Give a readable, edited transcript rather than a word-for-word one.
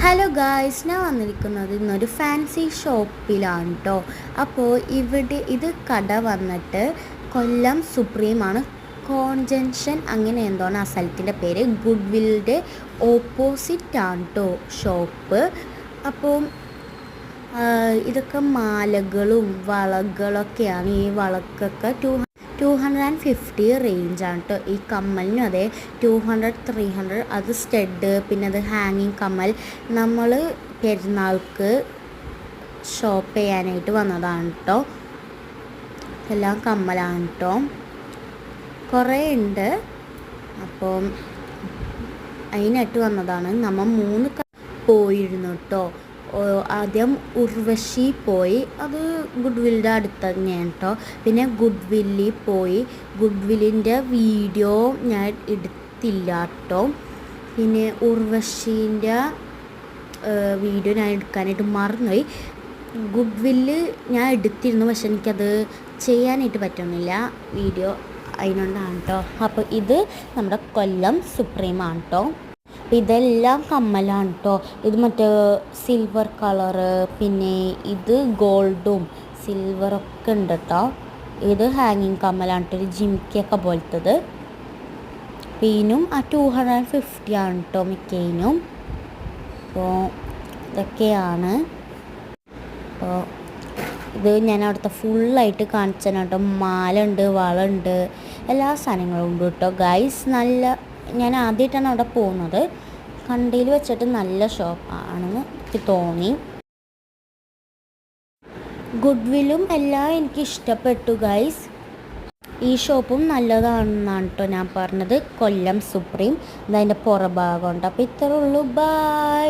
Hello guys, ഞാൻ വന്നിരിക്കുന്നത് ഇന്നൊരു ഫാൻസി ഷോപ്പിലാണ് കേട്ടോ. അപ്പോൾ ഇത് കട വന്നിട്ട് കൊല്ലം സുപ്രീമാണ്. കോൺജൻഷൻ അങ്ങനെ എന്തോന്ന് ആ സ്ഥലത്തിൻ്റെ പേര്. ഗുഡ് വില്ലിൻ്റെ ഓപ്പോസിറ്റാണ് കേട്ടോ ഷോപ്പ്. അപ്പോൾ ഇതൊക്കെ മാലകളും വളകളൊക്കെയാണ്. ഈ വളക്കൊക്കെ 250 റേഞ്ചാണ് കേട്ടോ. ഈ കമ്മലിനും അതെ 200 300. അത് സ്റ്റഡ്, പിന്നെ അത് ഹാങ്ങിങ് കമ്മൽ. നമ്മൾ പെരുന്നാൾക്ക് ഷോപ്പ് ചെയ്യാനായിട്ട് വന്നതാണ് കേട്ടോ. എല്ലാം കമ്മലാണ് കേട്ടോ, കുറേ ഉണ്ട്. അപ്പോൾ അതിനായിട്ട് വന്നതാണ്. നമ്മൾ 3 പോയിരുന്നു കേട്ടോ. ആദ്യം ഉർവശി പോയി, അത് ഗുഡ് വില്ലിൻ്റെ അടുത്ത് തന്നെയാണ് കേട്ടോ. പിന്നെ ഗുഡ് വില്ലിൽ പോയി. ഗുഡ് വില്ലിൻ്റെ വീഡിയോ ഞാൻ എടുത്തില്ല കേട്ടോ. പിന്നെ ഉർവശീൻ്റെ വീഡിയോ ഞാൻ എടുക്കാനായിട്ട് മറന്നുപോയി. ഗുഡ് വില്ല് ഞാൻ എടുത്തിരുന്നു, പക്ഷെ എനിക്കത് ചെയ്യാനായിട്ട് പറ്റുന്നില്ല വീഡിയോ, അതിനോണ്ടാണ് കേട്ടോ. അപ്പോൾ ഇത് നമ്മുടെ കൊല്ലം സുപ്രീമാണ് കേട്ടോ. ഇതെല്ലാം കമ്മലാണ് കേട്ടോ. ഇത് മറ്റേ സിൽവർ കളറ്, പിന്നെ ഇത് ഗോൾഡും സിൽവറൊക്കെ ഉണ്ട് കേട്ടോ. ഇത് ഹാങ്ങിങ് കമ്മലാണ് കേട്ടോ, ഒരു ജിമിക്കൊക്കെ പോലത്തത്. പിന്നും ആ 250 ആണ് കേട്ടോ മിക്കതിനും. അപ്പോൾ ഇതൊക്കെയാണ്. അപ്പോൾ ഇത് ഞാൻ അവിടുത്തെ ഫുള്ളായിട്ട് കാണിച്ചാണ് കേട്ടോ. മാല ഉണ്ട്, വളമുണ്ട്, എല്ലാ സാധനങ്ങളും ഉണ്ട് കേട്ടോ ഗൈസ്. ഞാൻ ആദ്യമായിട്ടാണ് അവിടെ പോകുന്നത്. കണ്ടയിൽ വെച്ചിട്ട് നല്ല ഷോപ്പാണെന്ന് എനിക്ക് തോന്നി. ഗുഡ് വില്ലും എല്ലാം എനിക്ക് ഇഷ്ടപ്പെട്ടു ഗൈസ്. ഈ ഷോപ്പും നല്ലതാണെന്നാണ് കേട്ടോ ഞാൻ പറഞ്ഞത്. കൊല്ലം സുപ്രീം, ഇതതിൻ്റെ പുറഭാഗമുണ്ട്. അപ്പോൾ ഇത്രേ ഉള്ളൂ. ബൈ.